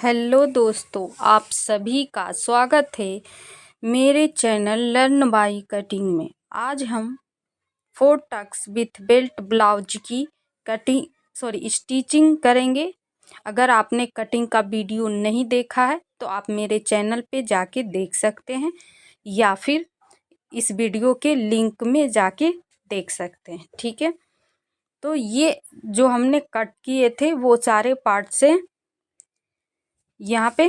Hello दोस्तों, आप सभी का स्वागत है मेरे चैनल लर्न बाय कटिंग में। आज हम 4 टक्स विथ बेल्ट ब्लाउज की स्टिचिंग करेंगे। अगर आपने कटिंग का वीडियो नहीं देखा है तो आप मेरे चैनल पे जाके देख सकते हैं या फिर इस वीडियो के लिंक में जाके देख सकते हैं। ठीक है, तो ये जो हमने कट किए थे वो सारे पार्ट से यहाँ पे।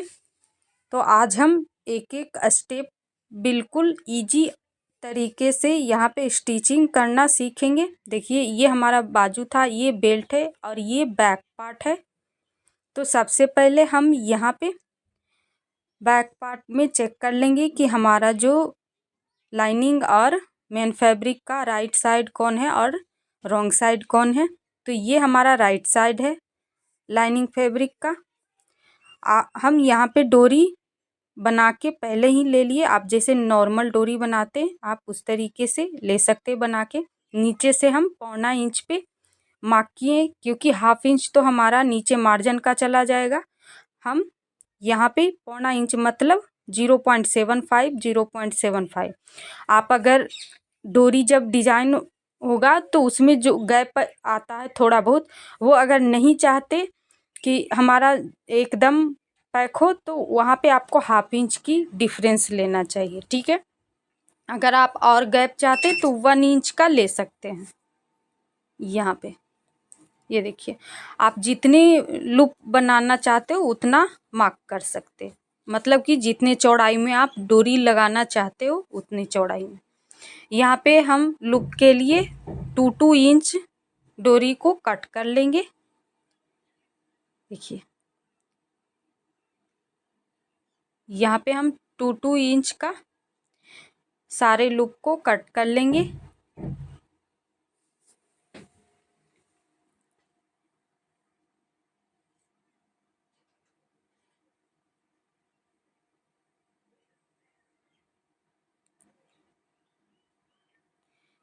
तो आज हम एक एक स्टेप बिल्कुल इजी तरीके से यहाँ पे स्टिचिंग करना सीखेंगे। देखिए, ये हमारा बाजू था, ये बेल्ट है और ये बैक पार्ट है। तो सबसे पहले हम यहाँ पे बैक पार्ट में चेक कर लेंगे कि हमारा जो लाइनिंग और मेन फैब्रिक का राइट साइड कौन है और रॉन्ग साइड कौन है। तो ये हमारा राइट साइड है लाइनिंग फैब्रिक का। हम यहाँ पे डोरी बना के पहले ही ले लिए। आप जैसे नॉर्मल डोरी बनाते हैं आप उस तरीके से ले सकते बना के। नीचे से हम 1.25 इंच पे मार्क किए, क्योंकि 1/2 इंच तो हमारा नीचे मार्जिन का चला जाएगा। हम यहाँ पे 1.25 इंच मतलब 0.75 आप अगर डोरी जब डिजाइन होगा तो उसमें जो गैप आता है थोड़ा बहुत, वो अगर नहीं चाहते कि हमारा एकदम पैक हो तो वहाँ पे आपको 1/2 इंच की डिफरेंस लेना चाहिए। ठीक है, अगर आप और गैप चाहते तो 1 इंच का ले सकते हैं। यहाँ पे ये देखिए, आप जितने लूप बनाना चाहते हो उतना मार्क कर सकते, मतलब कि जितने चौड़ाई में आप डोरी लगाना चाहते हो उतनी चौड़ाई में। यहाँ पे हम लूप के लिए 2 इंच डोरी को कट कर लेंगे। देखिए, यहाँ पे हम 2 इंच का सारे लूप को कट कर लेंगे।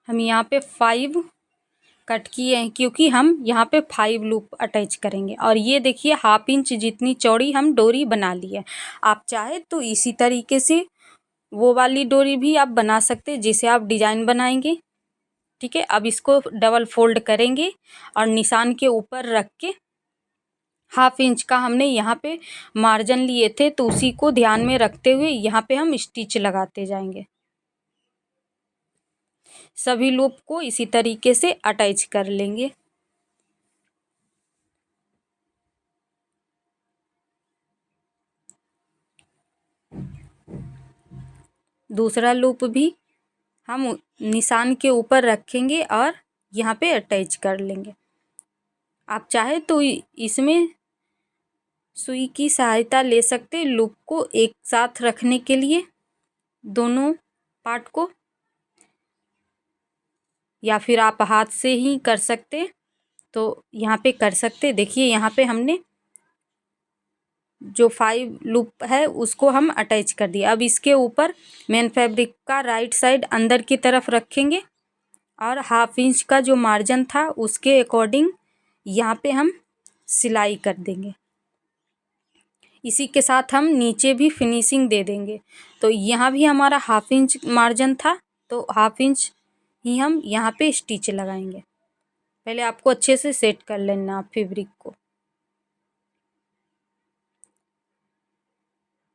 हम यहाँ पे 5 कट किए हैं, क्योंकि हम यहाँ पे 5 लूप अटैच करेंगे। और ये देखिए 1/2 इंच जितनी चौड़ी हम डोरी बना ली है। आप चाहे तो इसी तरीके से वो वाली डोरी भी आप बना सकते हैं जिसे आप डिजाइन बनाएंगे। ठीक है, अब इसको डबल फोल्ड करेंगे और निशान के ऊपर रख के 1/2 इंच का हमने यहाँ पे मार्जिन लिए थे, तो उसी को ध्यान में रखते हुए यहाँ पे हम स्टिच लगाते जाएंगे। सभी लूप को इसी तरीके से अटैच कर लेंगे। दूसरा लूप भी हम निशान के ऊपर रखेंगे और यहाँ पे अटैच कर लेंगे। आप चाहे तो इसमें सुई की सहायता ले सकते लूप को एक साथ रखने के लिए, दोनों पार्ट को, या फिर आप हाथ से ही कर सकते तो यहाँ पे कर सकते। देखिए, यहाँ पे हमने जो 5 लूप है उसको हम अटैच कर दिया। अब इसके ऊपर मेन फैब्रिक का राइट साइड अंदर की तरफ रखेंगे और 1/2 इंच का जो मार्जिन था उसके अकॉर्डिंग यहाँ पे हम सिलाई कर देंगे। इसी के साथ हम नीचे भी फिनिशिंग दे देंगे। तो यहाँ भी हमारा 1/2 इंच मार्जिन था, तो 1/2 इंच ही हम यहाँ पे स्टिच लगाएंगे। पहले आपको अच्छे से सेट कर लेना फैब्रिक को।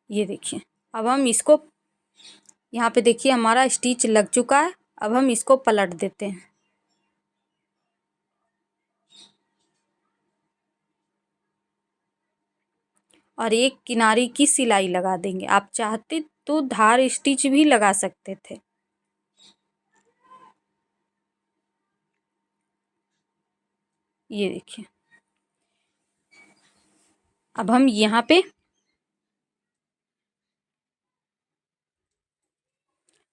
ये देखिए, अब हम इसको यहाँ पे देखिए हमारा स्टिच लग चुका है। अब हम इसको पलट देते हैं और एक किनारे की सिलाई लगा देंगे। आप चाहते तो धार स्टिच भी लगा सकते थे। ये देखिए, अब हम यहाँ पे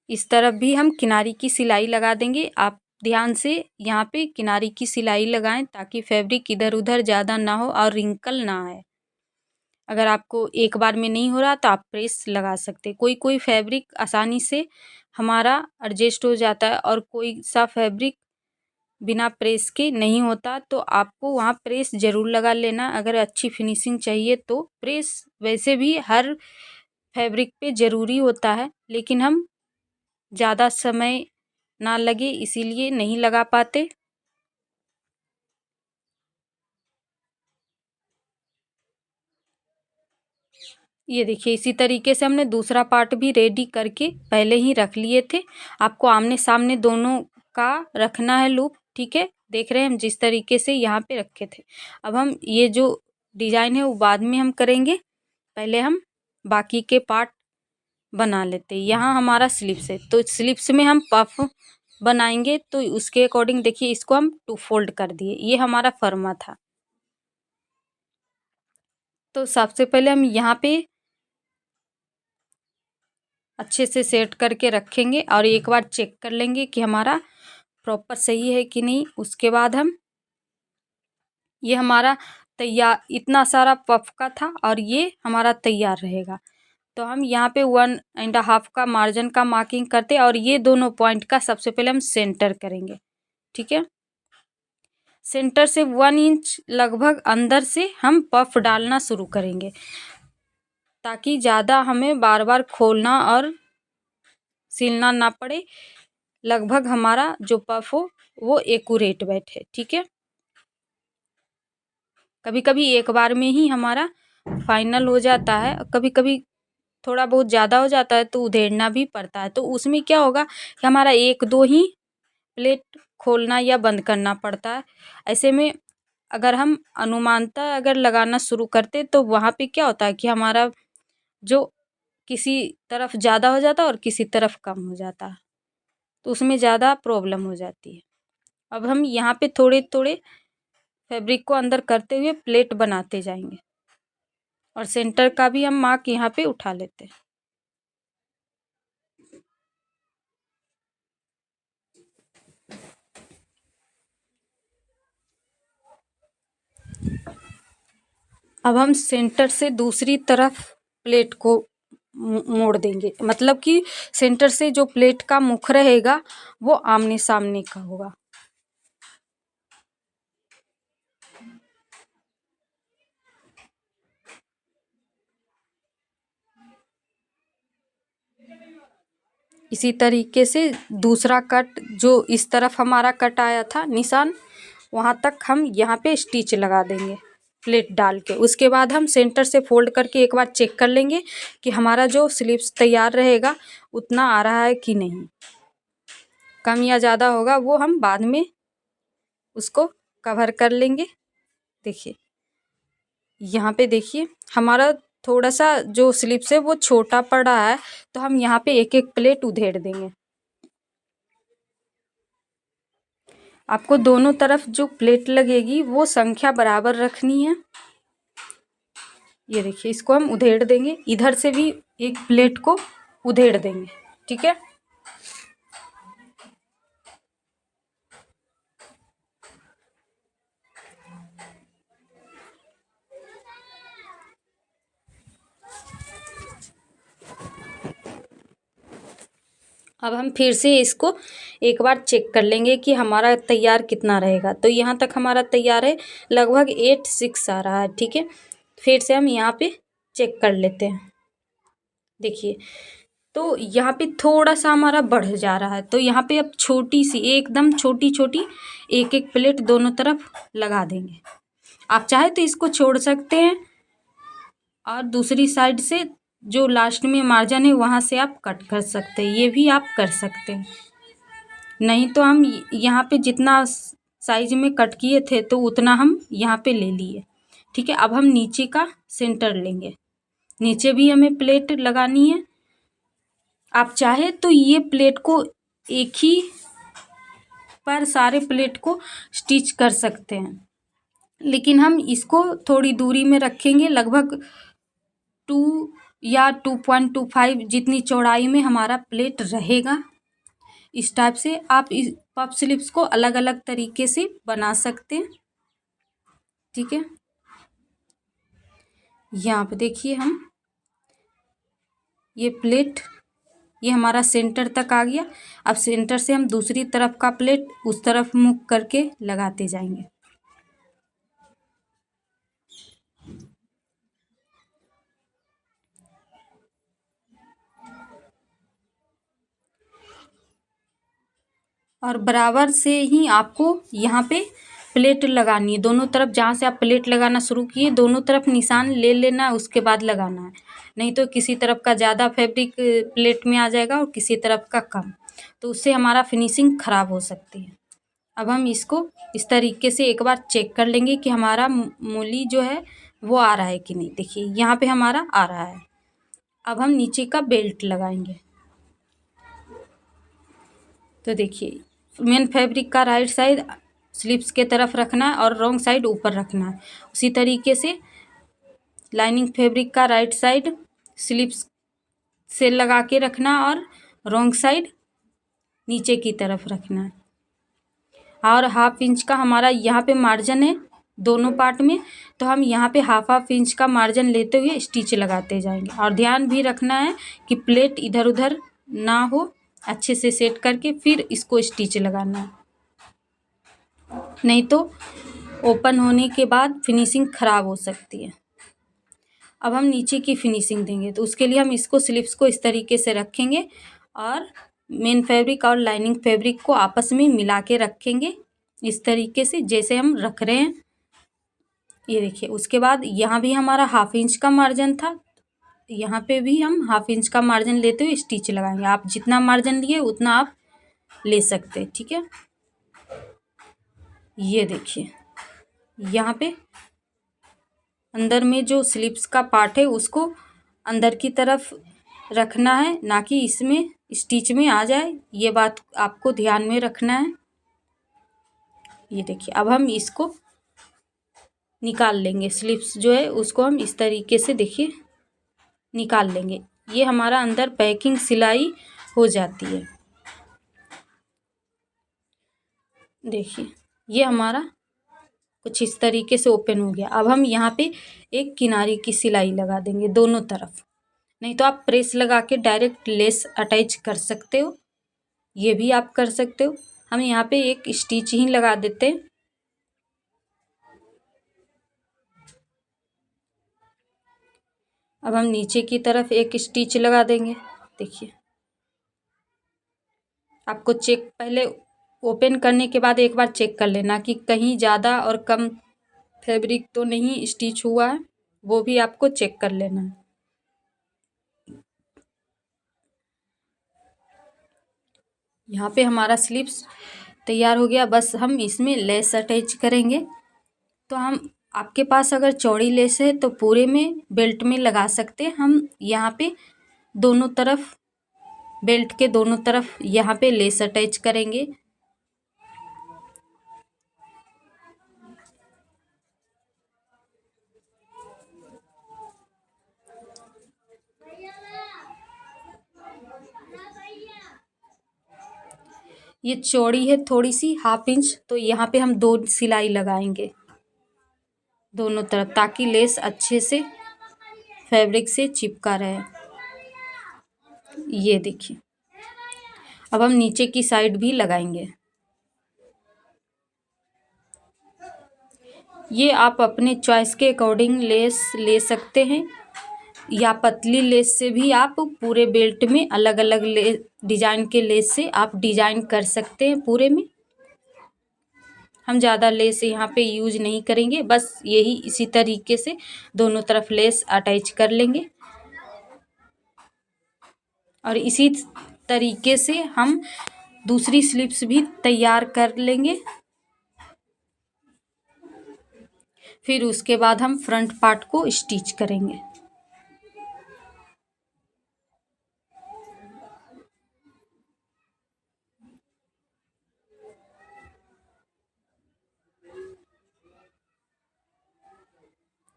इस तरफ भी हम किनारी की सिलाई लगा देंगे। आप ध्यान से यहाँ पे किनारी की सिलाई लगाएं ताकि फैब्रिक इधर उधर ज़्यादा ना हो और रिंकल ना आए। अगर आपको एक बार में नहीं हो रहा तो आप प्रेस लगा सकते। कोई कोई फैब्रिक आसानी से हमारा एडजस्ट हो जाता है और कोई सा फैब्रिक बिना प्रेस के नहीं होता, तो आपको वहाँ प्रेस ज़रूर लगा लेना अगर अच्छी फिनिशिंग चाहिए तो। प्रेस वैसे भी हर फैब्रिक पे ज़रूरी होता है, लेकिन हम ज़्यादा समय ना लगे इसीलिए नहीं लगा पाते। ये देखिए इसी तरीके से हमने दूसरा पार्ट भी रेडी करके पहले ही रख लिए थे। आपको आमने सामने दोनों का रखना है लूप, ठीक है। देख रहे हैं हम जिस तरीके से यहाँ पे रखे थे। अब हम ये जो डिज़ाइन है वो बाद में हम करेंगे, पहले हम बाकी के पार्ट बना लेते हैं। यहाँ हमारा स्लिप्स है, तो स्लिप्स में हम पफ बनाएंगे, तो उसके अकॉर्डिंग देखिए इसको हम 2 फोल्ड कर दिए। ये हमारा फर्मा था। तो सबसे पहले हम यहाँ पे अच्छे से सेट करके रखेंगे और एक बार चेक कर लेंगे कि हमारा प्रॉपर सही है कि नहीं। उसके बाद हम ये हमारा तैयार, इतना सारा पफ का था और ये हमारा तैयार रहेगा। तो हम यहाँ पे 1.5 का मार्जिन का मार्किंग करते और ये दोनों पॉइंट का सबसे पहले हम सेंटर करेंगे, ठीक है। सेंटर से 1 इंच लगभग अंदर से हम पफ डालना शुरू करेंगे, ताकि ज़्यादा हमें बार बार खोलना और सिलना ना पड़े। लगभग हमारा जो पफ हो वो एक्यूरेट बैठे, ठीक है। कभी कभी एक बार में ही हमारा फाइनल हो जाता है, कभी कभी थोड़ा बहुत ज़्यादा हो जाता है तो उधेड़ना भी पड़ता है। तो उसमें क्या होगा कि हमारा 1-2 ही प्लेट खोलना या बंद करना पड़ता है। ऐसे में अगर हम अनुमानता अगर लगाना शुरू करते तो वहाँ पे क्या होता है कि हमारा जो किसी तरफ ज़्यादा हो जाता है और किसी तरफ कम हो जाता है, तो उसमें ज़्यादा प्रॉब्लम हो जाती है। अब हम यहाँ पे थोड़े थोड़े फैब्रिक को अंदर करते हुए प्लेट बनाते जाएंगे और सेंटर का भी हम मार्क यहाँ पे उठा लेते हैं। अब हम सेंटर से दूसरी तरफ प्लेट को मोड़ देंगे, मतलब कि सेंटर से जो प्लेट का मुख रहेगा वो आमने सामने का होगा। इसी तरीके से दूसरा कट जो इस तरफ हमारा कट आया था निशान, वहाँ तक हम यहाँ पे स्टिच लगा देंगे प्लेट डाल के। उसके बाद हम सेंटर से फोल्ड करके एक बार चेक कर लेंगे कि हमारा जो स्लीव्स तैयार रहेगा उतना आ रहा है कि नहीं। कम या ज़्यादा होगा वो हम बाद में उसको कवर कर लेंगे। देखिए यहाँ पे देखिए हमारा थोड़ा सा जो स्लीव्स है वो छोटा पड़ रहा है, तो हम यहाँ पे एक एक प्लेट उधेड़ देंगे। आपको दोनों तरफ जो प्लेट लगेगी वो संख्या बराबर रखनी है। ये देखिए इसको हम उधेड़ देंगे, इधर से भी एक प्लेट को उधेड़ देंगे, ठीक है। अब हम फिर से इसको एक बार चेक कर लेंगे कि हमारा तैयार कितना रहेगा। तो यहाँ तक हमारा तैयार है, लगभग 8-6 आ रहा है, ठीक है। फिर से हम यहाँ पे चेक कर लेते हैं। देखिए तो यहाँ पे थोड़ा सा हमारा बढ़ जा रहा है, तो यहाँ पे अब छोटी सी एकदम छोटी छोटी एक एक प्लेट दोनों तरफ लगा देंगे। आप चाहे तो इसको छोड़ सकते हैं और दूसरी साइड से जो लास्ट में मार्जिन है वहाँ से आप कट कर सकते हैं, ये भी आप कर सकते हैं। नहीं तो हम यहाँ पे जितना साइज में कट किए थे तो उतना हम यहाँ पे ले लिए, ठीक है। अब हम नीचे का सेंटर लेंगे, नीचे भी हमें प्लेट लगानी है। आप चाहे तो ये प्लेट को एक ही पर सारे प्लेट को स्टिच कर सकते हैं, लेकिन हम इसको थोड़ी दूरी में रखेंगे, लगभग 2 या 2.25 जितनी चौड़ाई में हमारा प्लेट रहेगा। इस टाइप से आप इस पफ स्लीव्स को अलग अलग तरीके से बना सकते हैं, ठीक है। यहाँ पे देखिए हम ये प्लेट ये हमारा सेंटर तक आ गया। अब सेंटर से हम दूसरी तरफ का प्लेट उस तरफ मुड़ करके लगाते जाएंगे। और बराबर से ही आपको यहाँ पे प्लेट लगानी है दोनों तरफ। जहाँ से आप प्लेट लगाना शुरू किए दोनों तरफ निशान ले लेना है, उसके बाद लगाना है। नहीं तो किसी तरफ का ज़्यादा फैब्रिक प्लेट में आ जाएगा और किसी तरफ का कम, तो उससे हमारा फिनिशिंग ख़राब हो सकती है। अब हम इसको इस तरीके से एक बार चेक कर लेंगे कि हमारा मूली जो है वो आ रहा है कि नहीं। देखिए यहाँ पे हमारा आ रहा है। अब हम नीचे का बेल्ट लगाएंगे। तो देखिए मेन फैब्रिक का राइट साइड स्लीव्स के तरफ रखना है और रॉन्ग साइड ऊपर रखना है। उसी तरीके से लाइनिंग फैब्रिक का राइट साइड स्लीव्स से लगा के रखना और रॉन्ग साइड नीचे की तरफ रखना है। और 1/2 इंच का हमारा यहाँ पे मार्जिन है दोनों पार्ट में, तो हम यहाँ पे 1/2 इंच का मार्जिन लेते हुए स्टिच लगाते जाएंगे। और ध्यान भी रखना है कि प्लेट इधर उधर ना हो, अच्छे से सेट करके फिर इसको स्टिच लगाना है, नहीं तो ओपन होने के बाद फिनिशिंग ख़राब हो सकती है। अब हम नीचे की फिनिशिंग देंगे, तो उसके लिए हम इसको स्लीव्स को इस तरीके से रखेंगे और मेन फैब्रिक और लाइनिंग फैब्रिक को आपस में मिला के रखेंगे इस तरीके से जैसे हम रख रहे हैं। ये देखिए उसके बाद यहाँ भी हमारा 1/2 इंच का मार्जिन था, यहाँ पे भी हम 1/2 इंच का मार्जिन लेते हुए स्टिच लगाएंगे। आप जितना मार्जिन लिए उतना आप ले सकते हैं, ठीक है। ये देखिए यहाँ पे अंदर में जो स्लीव्स का पार्ट है उसको अंदर की तरफ रखना है, ना कि इसमें स्टिच में आ जाए, ये बात आपको ध्यान में रखना है। ये देखिए अब हम इसको निकाल लेंगे, स्लीव्स जो है उसको हम इस तरीके से देखिए निकाल लेंगे। ये हमारा अंदर पैकिंग सिलाई हो जाती है। देखिए ये हमारा कुछ इस तरीके से ओपन हो गया। अब हम यहाँ पे एक किनारे की सिलाई लगा देंगे दोनों तरफ, नहीं तो आप प्रेस लगा के डायरेक्ट लेस अटैच कर सकते हो, ये भी आप कर सकते हो। हम यहाँ पे एक स्टिच ही लगा देते हैं। अब हम नीचे की तरफ एक स्टिच लगा देंगे। देखिए आपको चेक पहले ओपन करने के बाद एक बार चेक कर लेना कि कहीं ज़्यादा और कम फैब्रिक तो नहीं स्टिच हुआ है, वो भी आपको चेक कर लेना है। यहाँ पे हमारा स्लीव्स तैयार हो गया, बस हम इसमें लेस अटैच करेंगे। तो हम आपके पास अगर चौड़ी लेस है तो पूरे में बेल्ट में लगा सकते हैं। हम यहाँ पे दोनों तरफ बेल्ट के दोनों तरफ यहाँ पे लेस अटैच करेंगे। ये चौड़ी है थोड़ी सी 1/2 इंच, तो यहाँ पे हम 2 सिलाई लगाएंगे दोनों तरफ, ताकि लेस अच्छे से फैब्रिक से चिपका रहे। ये देखिए अब हम नीचे की साइड भी लगाएंगे। ये आप अपने चॉइस के अकॉर्डिंग लेस ले सकते हैं, या पतली लेस से भी आप पूरे बेल्ट में अलग अलग डिजाइन के लेस से आप डिजाइन कर सकते हैं पूरे में। हम ज़्यादा लेस यहाँ पे यूज नहीं करेंगे, बस यही इसी तरीके से दोनों तरफ लेस अटैच कर लेंगे और इसी तरीके से हम दूसरी स्लीव्स भी तैयार कर लेंगे। फिर उसके बाद हम फ्रंट पार्ट को स्टिच करेंगे।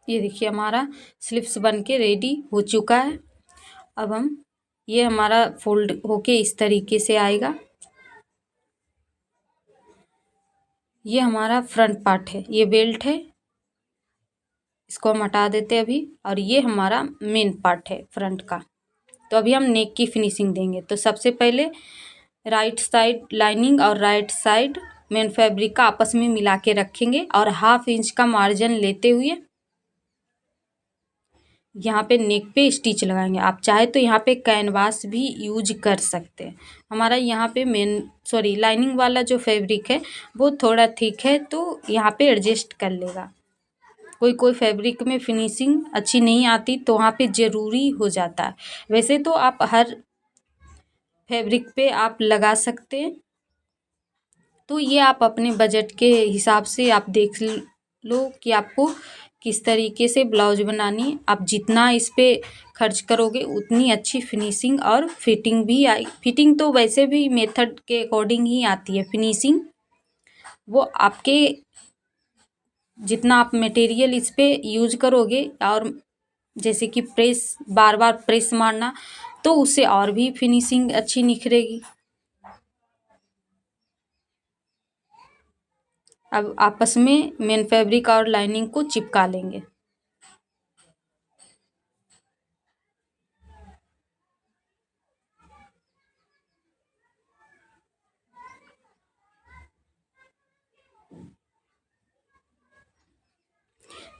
ये देखिए हमारा स्लीव्स बन के रेडी हो चुका है। अब हम ये हमारा फोल्ड होके इस तरीके से आएगा। ये हमारा फ्रंट पार्ट है, ये बेल्ट है, इसको हम हटा देते हैं अभी। और ये हमारा मेन पार्ट है फ्रंट का। तो अभी हम नेक की फिनिशिंग देंगे। तो सबसे पहले राइट साइड लाइनिंग और राइट साइड मेन फैब्रिक का आपस में मिला के रखेंगे और 1/2 इंच का मार्जिन लेते हुए यहाँ पे नेक पे स्टिच लगाएंगे। आप चाहे तो यहाँ पे कैनवास भी यूज कर सकते हैं। हमारा यहाँ पे लाइनिंग वाला जो फैब्रिक है वो थोड़ा थिक है, तो यहाँ पे एडजस्ट कर लेगा। कोई फैब्रिक में फिनिशिंग अच्छी नहीं आती तो वहाँ पे ज़रूरी हो जाता है। वैसे तो आप हर फैब्रिक पे आप लगा सकते हैं, तो ये आप अपने बजट के हिसाब से आप देख लो कि आपको किस तरीके से ब्लाउज बनानी है। आप जितना इस पे खर्च करोगे उतनी अच्छी फिनिशिंग और फिटिंग भी आई। फिटिंग तो वैसे भी मेथड के अकॉर्डिंग ही आती है, फिनिशिंग वो आपके जितना आप मटेरियल इस पे यूज करोगे, और जैसे कि प्रेस बार बार प्रेस मारना, तो उससे और भी फिनिशिंग अच्छी निखरेगी। अब आपस में मेन फैब्रिक और लाइनिंग को चिपका लेंगे।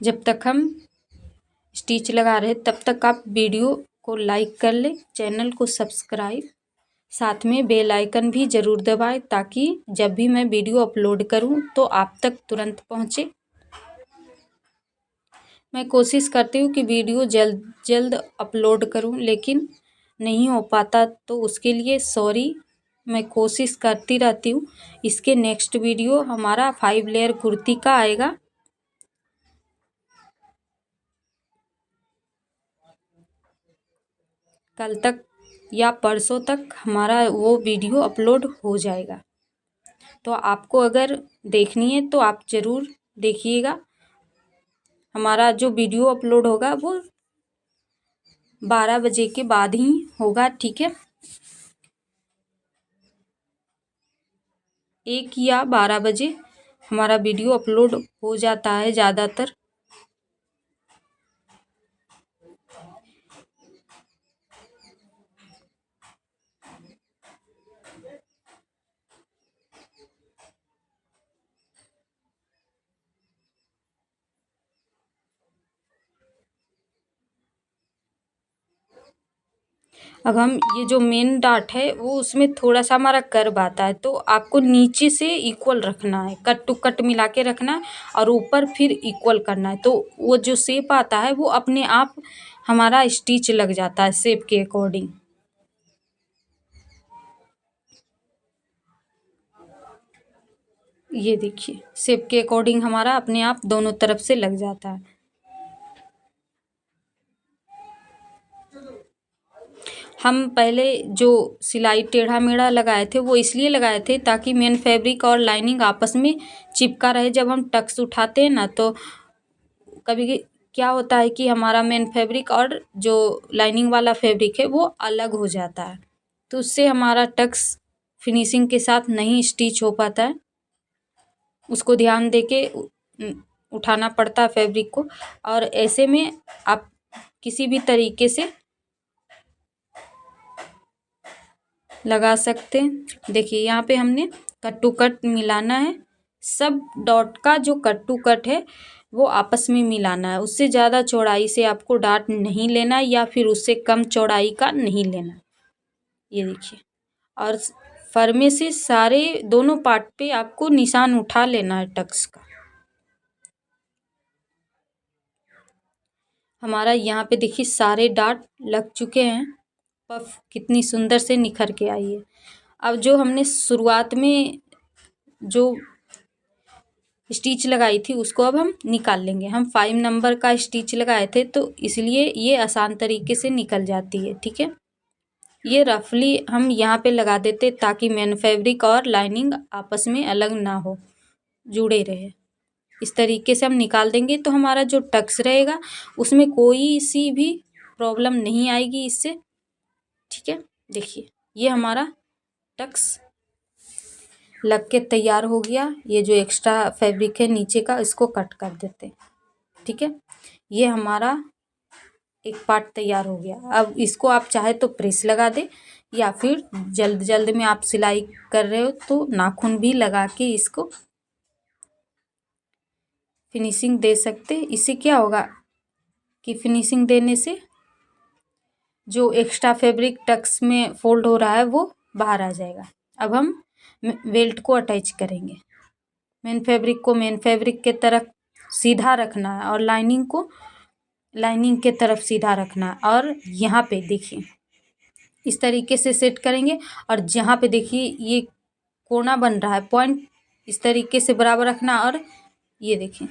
जब तक हम स्टिच लगा रहे तब तक आप वीडियो को लाइक कर ले, चैनल को सब्सक्राइब, साथ में बेल आइकन भी ज़रूर दबाएं ताकि जब भी मैं वीडियो अपलोड करूं तो आप तक तुरंत पहुंचे। मैं कोशिश करती हूँ कि वीडियो जल्द जल्द अपलोड करूँ, लेकिन नहीं हो पाता तो उसके लिए सॉरी। मैं कोशिश करती रहती हूँ। इसके नेक्स्ट वीडियो हमारा 5 लेयर कुर्ती का आएगा। कल तक या परसों तक हमारा वो वीडियो अपलोड हो जाएगा। तो आपको अगर देखनी है तो आप ज़रूर देखिएगा। हमारा जो वीडियो अपलोड होगा वो 12 बजे के बाद ही होगा, ठीक है। 1 या 12 बजे हमारा वीडियो अपलोड हो जाता है ज़्यादातर। अब हम ये जो मेन डार्ट है वो उसमें थोड़ा सा हमारा कर्व आता है, तो आपको नीचे से इक्वल रखना है, कट टू कट मिला के रखना है और ऊपर फिर इक्वल करना है। तो वो जो शेप आता है वो अपने आप हमारा स्टिच लग जाता है शेप के अकॉर्डिंग। ये देखिए शेप के अकॉर्डिंग हमारा अपने आप दोनों तरफ से लग जाता है। हम पहले जो सिलाई टेढ़ा मेढ़ा लगाए थे वो इसलिए लगाए थे ताकि मेन फैब्रिक और लाइनिंग आपस में चिपका रहे। जब हम टक्स उठाते हैं ना तो कभी क्या होता है कि हमारा मेन फैब्रिक और जो लाइनिंग वाला फैब्रिक है वो अलग हो जाता है, तो उससे हमारा टक्स फिनिशिंग के साथ नहीं स्टिच हो पाता है। उसको ध्यान दे के उठाना पड़ता है फैब्रिक को, और ऐसे में आप किसी भी तरीके से लगा सकते हैं। देखिए यहाँ पे हमने कट टू कट मिलाना है। सब डॉट का जो कट टू कट है वो आपस में मिलाना है। उससे ज़्यादा चौड़ाई से आपको डाट नहीं लेना या फिर उससे कम चौड़ाई का नहीं लेना। ये देखिए, और फरमे से सारे दोनों पार्ट पे आपको निशान उठा लेना है टक्स का। हमारा यहाँ पे देखिए सारे डाट लग चुके हैं। पफ कितनी सुंदर से निखर के आई है। अब जो हमने शुरुआत में जो स्टिच लगाई थी उसको अब हम निकाल लेंगे। हम 5 नंबर का स्टिच लगाए थे तो इसलिए ये आसान तरीके से निकल जाती है, ठीक है। ये रफली हम यहाँ पे लगा देते ताकि मेन फैब्रिक और लाइनिंग आपस में अलग ना हो, जुड़े रहे। इस तरीके से हम निकाल देंगे तो हमारा जो टक्स रहेगा उसमें कोई सी भी प्रॉब्लम नहीं आएगी इससे, ठीक है। देखिए ये हमारा टक्स लग के तैयार हो गया। ये जो एक्स्ट्रा फैब्रिक है नीचे का इसको कट कर देते, ठीक है। ये हमारा एक पार्ट तैयार हो गया। अब इसको आप चाहे तो प्रेस लगा दें, या फिर जल्द जल्द में आप सिलाई कर रहे हो तो नाखून भी लगा के इसको फिनिशिंग दे सकते। इससे क्या होगा कि फिनिशिंग देने से जो एक्स्ट्रा फैब्रिक टक्स में फोल्ड हो रहा है वो बाहर आ जाएगा। अब हम बेल्ट को अटैच करेंगे। मेन फैब्रिक को मेन फैब्रिक के तरफ सीधा रखना है और लाइनिंग को लाइनिंग के तरफ सीधा रखना है। और यहाँ पे देखिए इस तरीके से सेट करेंगे, और जहाँ पे देखिए ये कोना बन रहा है पॉइंट, इस तरीके से बराबर रखना। और ये देखिए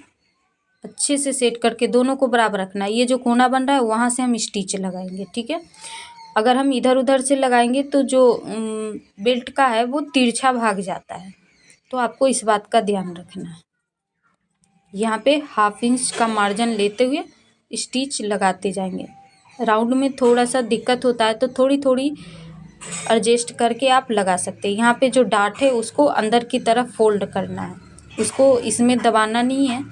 अच्छे से सेट करके दोनों को बराबर रखना है। ये जो कोना बन रहा है वहाँ से हम स्टिच लगाएंगे, ठीक है। अगर हम इधर उधर से लगाएंगे तो जो बेल्ट का है वो तिरछा भाग जाता है, तो आपको इस बात का ध्यान रखना है। यहाँ पे 1/2 इंच का मार्जिन लेते हुए स्टिच लगाते जाएंगे। राउंड में थोड़ा सा दिक्कत होता है तो थोड़ी थोड़ी एडजस्ट करके आप लगा सकते हैं। यहाँ पे जो डार्ट है उसको अंदर की तरफ फोल्ड करना है, उसको इसमें दबाना नहीं है।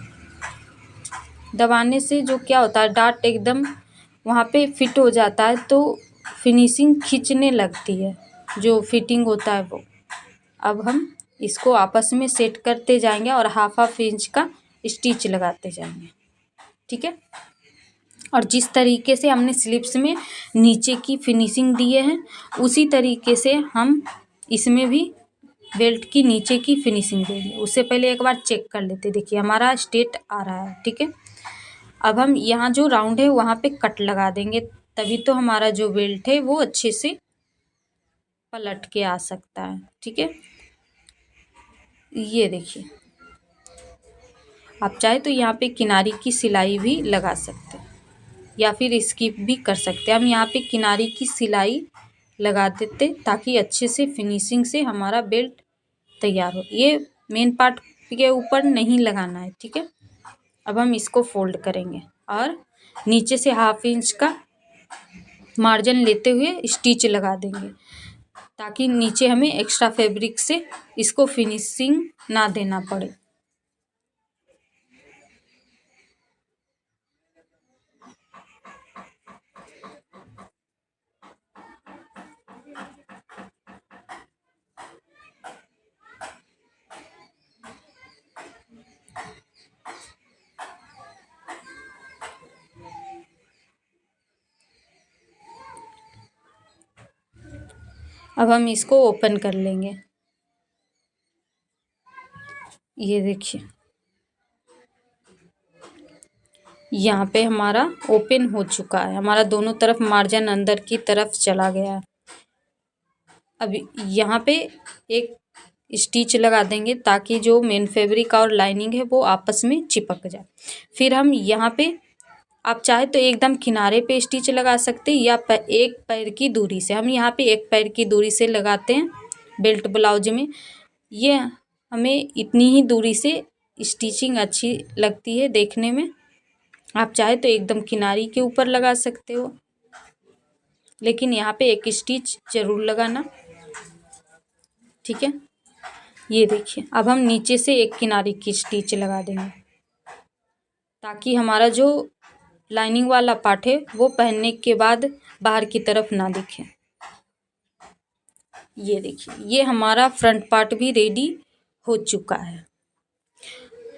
दबाने से जो क्या होता है डार्ट एकदम वहाँ पे फिट हो जाता है तो फिनिशिंग खींचने लगती है, जो फिटिंग होता है वो। अब हम इसको आपस में सेट करते जाएंगे और 1/2 इंच का स्टिच लगाते जाएंगे, ठीक है। और जिस तरीके से हमने स्लिप्स में नीचे की फिनिशिंग दिए हैं उसी तरीके से हम इसमें भी बेल्ट की नीचे की फिनिशिंग देंगे। उससे पहले एक बार चेक कर लेते। देखिए हमारा स्ट्रेट आ रहा है, ठीक है। अब हम यहाँ जो राउंड है वहाँ पे कट लगा देंगे, तभी तो हमारा जो बेल्ट है वो अच्छे से पलट के आ सकता है, ठीक है। ये देखिए आप चाहे तो यहाँ पे किनारी की सिलाई भी लगा सकते हैं या फिर स्किप भी कर सकते हैं। हम यहाँ पे किनारी की सिलाई लगा देते ताकि अच्छे से फिनिशिंग से हमारा बेल्ट तैयार हो। ये मेन पार्ट के ऊपर नहीं लगाना है, ठीक है। अब हम इसको फोल्ड करेंगे और नीचे से 1/2 इंच का मार्जिन लेते हुए स्टिच लगा देंगे ताकि नीचे हमें एक्स्ट्रा फैब्रिक से इसको फिनिशिंग ना देना पड़े। अब हम इसको ओपन कर लेंगे। ये देखिए यहाँ पे हमारा ओपन हो चुका है, हमारा दोनों तरफ मार्जिन अंदर की तरफ चला गया है। अब यहाँ पे एक स्टिच लगा देंगे ताकि जो मेन फैब्रिक और लाइनिंग है वो आपस में चिपक जाए। फिर हम यहाँ पे आप चाहे तो एकदम किनारे पे स्टिच लगा सकते हैं या एक पैर की दूरी से। हम यहाँ पे एक पैर की दूरी से लगाते हैं बेल्ट ब्लाउज में। ये हमें इतनी ही दूरी से स्टिचिंग अच्छी लगती है देखने में। आप चाहे तो एकदम किनारी के ऊपर लगा सकते हो, लेकिन यहाँ पे एक स्टिच जरूर लगाना, ठीक है। ये देखिए अब हम नीचे से एक किनारी की स्टिच लगा देंगे ताकि हमारा जो लाइनिंग वाला पार्ट है वो पहनने के बाद बाहर की तरफ ना दिखे। ये देखिए ये हमारा फ्रंट पार्ट भी रेडी हो चुका है।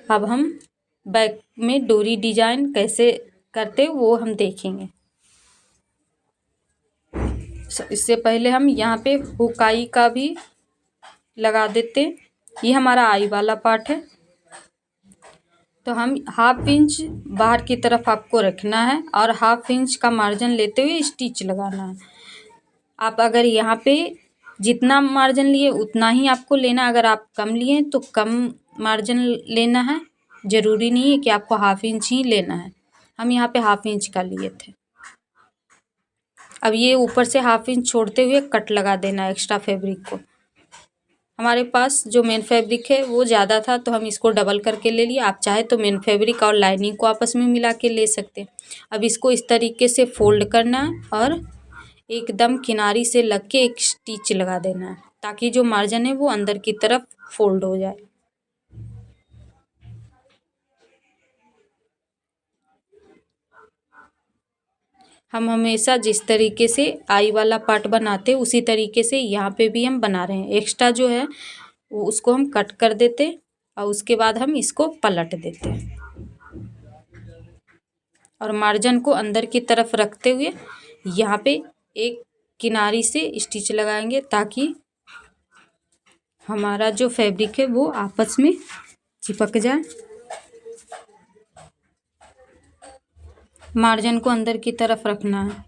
अब हम बैक में डोरी डिजाइन कैसे करते वो हम देखेंगे। इससे पहले हम यहाँ पे हुकाई का भी लगा देते। ये हमारा आई वाला पार्ट है, तो हम 1/2 इंच बाहर की तरफ आपको रखना है और 1/2 इंच का मार्जिन लेते हुए स्टिच लगाना है। आप अगर यहाँ पे जितना मार्जिन लिए उतना ही आपको लेना, अगर आप कम लिए तो कम मार्जिन लेना है। ज़रूरी नहीं है कि आपको 1/2 इंच ही लेना है। हम यहाँ पे 1/2 इंच का लिए थे। अब ये ऊपर से 1/2 इंच छोड़ते हुए कट लगा देना एक्स्ट्रा फैब्रिक को। हमारे पास जो मेन फैब्रिक है वो ज़्यादा था तो हम इसको डबल करके ले लिए। आप चाहे तो मेन फैब्रिक और लाइनिंग को आपस में मिला के ले सकते हैं। अब इसको इस तरीके से फोल्ड करना है और एकदम किनारी से लग के एक स्टिच लगा देना है ताकि जो मार्जिन है वो अंदर की तरफ फोल्ड हो जाए। हम हमेशा जिस तरीके से आई वाला पार्ट बनाते हैं उसी तरीके से यहाँ पे भी हम बना रहे हैं। एक्स्ट्रा जो है वो उसको हम कट कर देते और उसके बाद हम इसको पलट देते हैं और मार्जिन को अंदर की तरफ रखते हुए यहाँ पे एक किनारी से स्टिच लगाएंगे ताकि हमारा जो फैब्रिक है वो आपस में चिपक जाए। मार्जिन को अंदर की तरफ रखना है।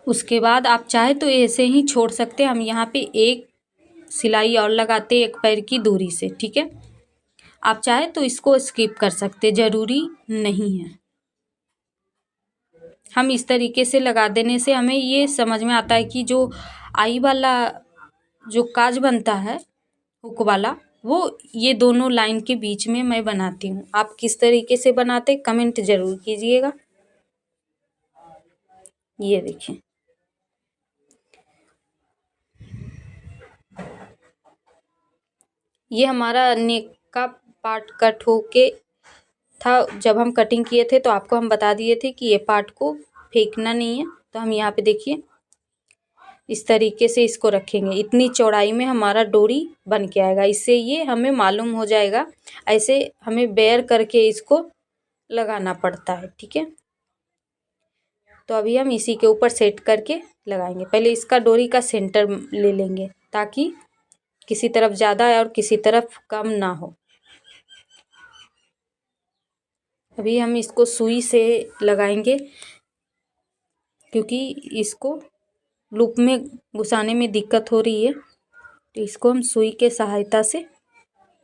उसके बाद आप चाहे तो ऐसे ही छोड़ सकते हैं। हम यहाँ पे एक सिलाई और लगाते हैं एक पैर की दूरी से, ठीक है। आप चाहे तो इसको स्किप कर सकते, ज़रूरी नहीं है। हम इस तरीके से लगा देने से हमें ये समझ में आता है कि जो आई वाला जो काज बनता है हुक वाला, वो ये दोनों लाइन के बीच में मैं बनाती हूँ। आप किस तरीके से बनाते कमेंट ज़रूर कीजिएगा। ये देखिए, ये हमारा नेक का पार्ट कट होके था। जब हम कटिंग किए थे तो आपको हम बता दिए थे कि ये पार्ट को फेंकना नहीं है। तो हम यहाँ पे देखिए इस तरीके से इसको रखेंगे। इतनी चौड़ाई में हमारा डोरी बन के आएगा। इससे ये हमें मालूम हो जाएगा। ऐसे हमें बेयर करके इसको लगाना पड़ता है, ठीक है। तो अभी हम इसी के ऊपर सेट करके लगाएंगे। पहले इसका डोरी का सेंटर ले लेंगे ताकि किसी तरफ ज़्यादा और किसी तरफ कम ना हो। अभी हम इसको सुई से लगाएंगे क्योंकि इसको लूप में घुसाने में दिक्कत हो रही है। तो इसको हम सुई के सहायता से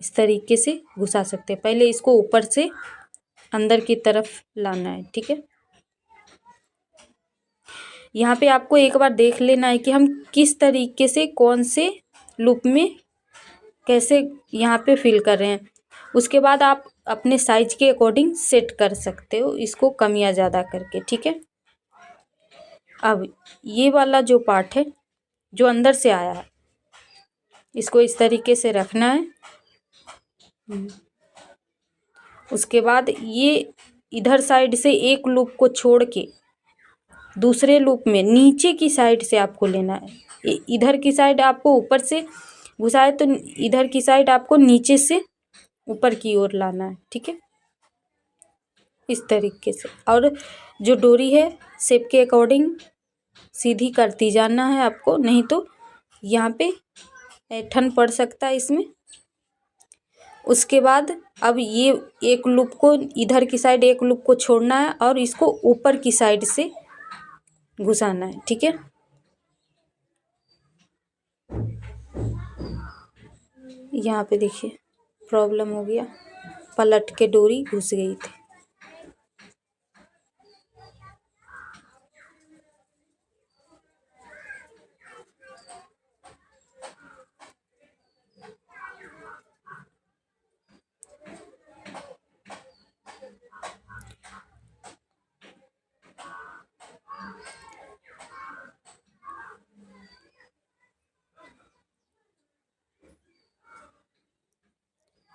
इस तरीके से घुसा सकते हैं। पहले इसको ऊपर से अंदर की तरफ लाना है, ठीक है। यहाँ पे आपको एक बार देख लेना है कि हम किस तरीके से कौन से लूप में कैसे यहाँ पे फिल कर रहे हैं। उसके बाद आप अपने साइज के अकॉर्डिंग सेट कर सकते हो इसको कम या ज़्यादा करके, ठीक है। अब ये वाला जो पार्ट है जो अंदर से आया है इसको इस तरीके से रखना है। उसके बाद ये इधर साइड से एक लूप को छोड़ के दूसरे लूप में नीचे की साइड से आपको लेना है। इधर की साइड आपको ऊपर से घुसाए तो इधर की साइड आपको नीचे से ऊपर की ओर लाना है, ठीक है, इस तरीके से। और जो डोरी है शेप के अकॉर्डिंग सीधी करती जाना है आपको, नहीं तो यहाँ पे ऐंठन पड़ सकता है इसमें। उसके बाद अब ये एक लूप को इधर की साइड एक लूप को छोड़ना है और इसको ऊपर की साइड से घुसाना है, ठीक है। यहाँ पे देखिए प्रॉब्लम हो गया, पलट के डोरी घुस गई थी।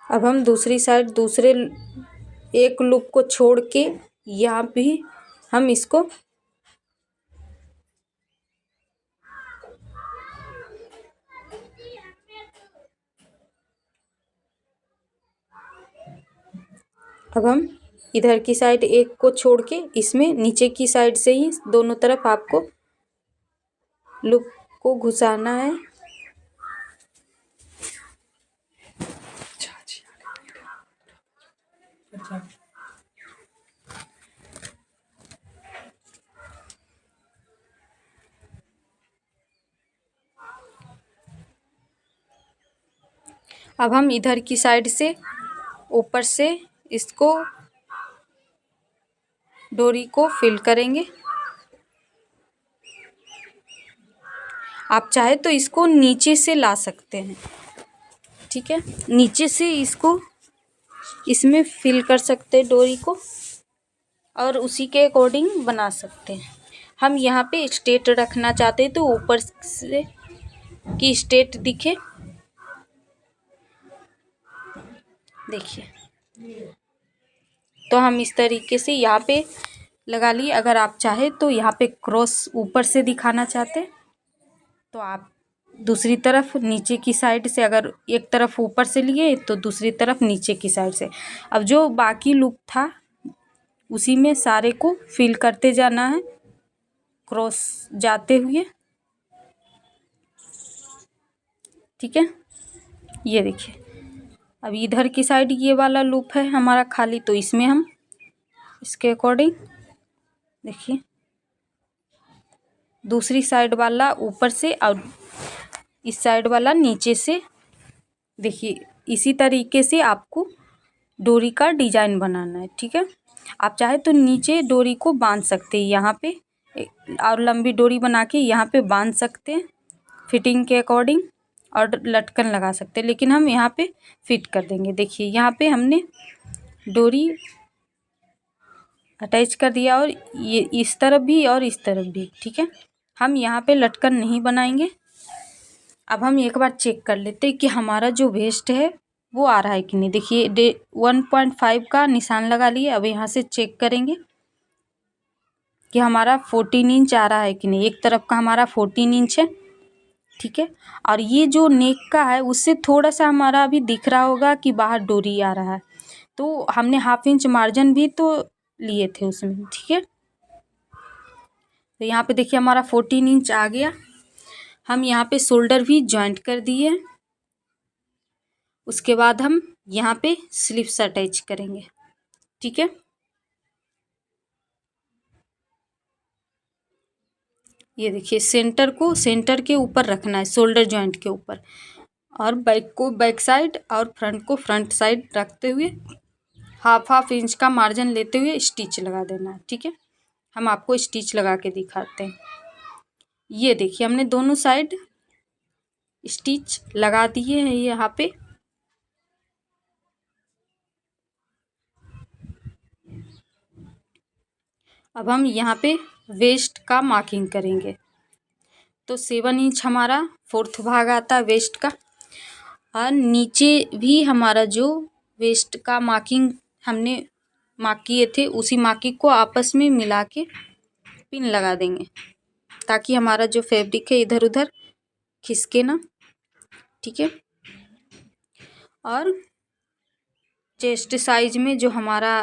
अब हम दूसरी साइड दूसरे एक लूप को छोड़ के यहाँ भी हम इसको अब हम इधर की साइड एक को छोड़ के इसमें नीचे की साइड से ही दोनों तरफ आपको लूप को घुसाना है। अब हम इधर की साइड से ऊपर से इसको डोरी को फिल करेंगे। आप चाहे तो इसको नीचे से ला सकते हैं, ठीक है, नीचे से इसको इसमें फिल कर सकते हैं डोरी को और उसी के अकॉर्डिंग बना सकते हैं। हम यहाँ पे स्ट्रेट रखना चाहते हैं तो ऊपर से कि स्ट्रेट दिखे देखिए, तो हम इस तरीके से यहाँ पे लगा लिए। अगर आप चाहे तो यहाँ पे क्रॉस ऊपर से दिखाना चाहते तो आप दूसरी तरफ नीचे की साइड से, अगर एक तरफ ऊपर से लिए तो दूसरी तरफ नीचे की साइड से। अब जो बाकी लूप था उसी में सारे को फिल करते जाना है क्रॉस जाते हुए। ठीक है, ये देखिए, अब इधर की साइड ये वाला लूप है हमारा खाली, तो इसमें हम इसके अकॉर्डिंग देखिए दूसरी साइड वाला ऊपर से और इस साइड वाला नीचे से। देखिए, इसी तरीके से आपको डोरी का डिजाइन बनाना है। ठीक है, आप चाहे तो नीचे डोरी को बांध सकते हैं, यहाँ पे और लंबी डोरी बना के यहाँ पे बांध सकते हैं फिटिंग के अकॉर्डिंग, और लटकन लगा सकते हैं, लेकिन हम यहाँ पे फिट कर देंगे। देखिए, यहाँ पे हमने डोरी अटैच कर दिया, और ये इस तरफ भी और इस तरफ भी। ठीक है, हम यहाँ पे लटकन नहीं बनाएंगे। अब हम एक बार चेक कर लेते हैं कि हमारा जो वेस्ट है वो आ रहा है कि नहीं। देखिए 1.5 का निशान लगा लिए। अब यहाँ से चेक करेंगे कि हमारा 14 इंच आ रहा है कि नहीं। एक तरफ का हमारा 14 इंच है। ठीक है, और ये जो नेक का है उससे थोड़ा सा हमारा अभी दिख रहा होगा कि बाहर डोरी आ रहा है, तो हमने 1/2 इंच मार्जिन भी तो लिए थे उसमें। ठीक है, तो यहाँ पे देखिए हमारा 14 इंच आ गया। हम यहाँ पे शोल्डर भी जॉइंट कर दिए। उसके बाद हम यहाँ पे स्लीव्स अटैच करेंगे। ठीक है, ये देखिए सेंटर को सेंटर के ऊपर रखना है, शोल्डर जॉइंट के ऊपर, और बैक को बैक साइड और फ्रंट को फ्रंट साइड रखते हुए 1/2 इंच का मार्जिन लेते हुए स्टिच लगा देना है। ठीक है, हम आपको स्टिच लगा के दिखाते हैं। ये देखिए हमने दोनों साइड स्टिच लगा दिए हैं यहाँ पे। अब हम यहाँ पे वेस्ट का मार्किंग करेंगे। तो 7 इंच हमारा 4th भाग आता है वेस्ट का, और नीचे भी हमारा जो वेस्ट का मार्किंग हमने मार्क किए थे उसी मार्किंग को आपस में मिला के पिन लगा देंगे, ताकि हमारा जो फैब्रिक है इधर उधर खिसके ना। ठीक है, और चेस्ट साइज में जो हमारा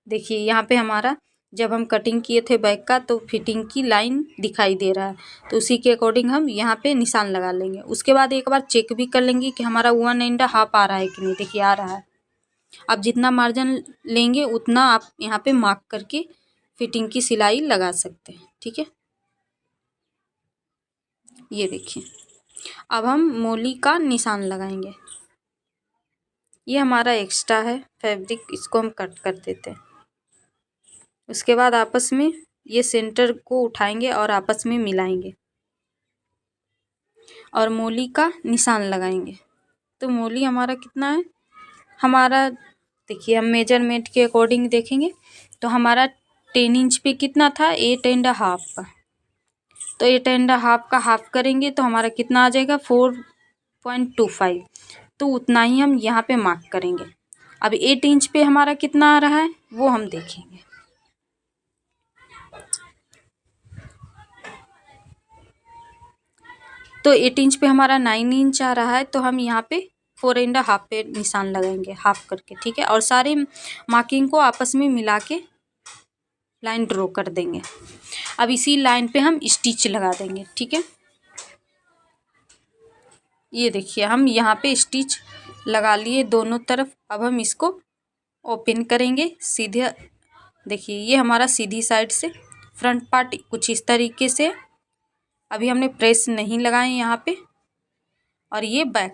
देखिए यहाँ पे हमारा जब हम कटिंग किए थे बैक का तो फिटिंग की लाइन दिखाई दे रहा है, तो उसी के अकॉर्डिंग हम यहाँ पे निशान लगा लेंगे। उसके बाद एक बार चेक भी कर लेंगे कि हमारा 1.5 आ रहा है कि नहीं। देखिए आ रहा है। आप जितना मार्जिन लेंगे उतना आप यहाँ पे मार्क करके फिटिंग की सिलाई लगा सकते हैं। ठीक है, ये देखिए अब हम मोली का निशान लगाएंगे। ये हमारा एक्स्ट्रा है फैब्रिक, इसको हम कट कर देते हैं। उसके बाद आपस में ये सेंटर को उठाएंगे और आपस में मिलाएंगे और मोली का निशान लगाएंगे। तो मोली हमारा कितना है, हमारा देखिए हम मेजरमेंट के अकॉर्डिंग देखेंगे तो हमारा 10 इंच पे कितना था, 8.5 का। तो 8.5 का हाफ करेंगे तो हमारा कितना आ जाएगा, 4.25। तो उतना ही हम यहाँ पे मार्क करेंगे। अब 8 इंच पे हमारा कितना आ रहा है वो हम देखेंगे। तो 8 इंच पे हमारा 9 इंच आ रहा है, तो हम यहाँ पे 4.5 पे निशान लगाएंगे हाफ करके। ठीक है, और सारे मार्किंग को आपस में मिला के लाइन ड्रॉ कर देंगे। अब इसी लाइन पे हम स्टिच लगा देंगे। ठीक है, ये देखिए हम यहाँ पे स्टिच लगा लिए दोनों तरफ। अब हम इसको ओपन करेंगे सीधे। देखिए ये हमारा सीधी साइड से फ्रंट पार्ट कुछ इस तरीके से। अभी हमने प्रेस नहीं लगाए यहाँ पे, और ये बैक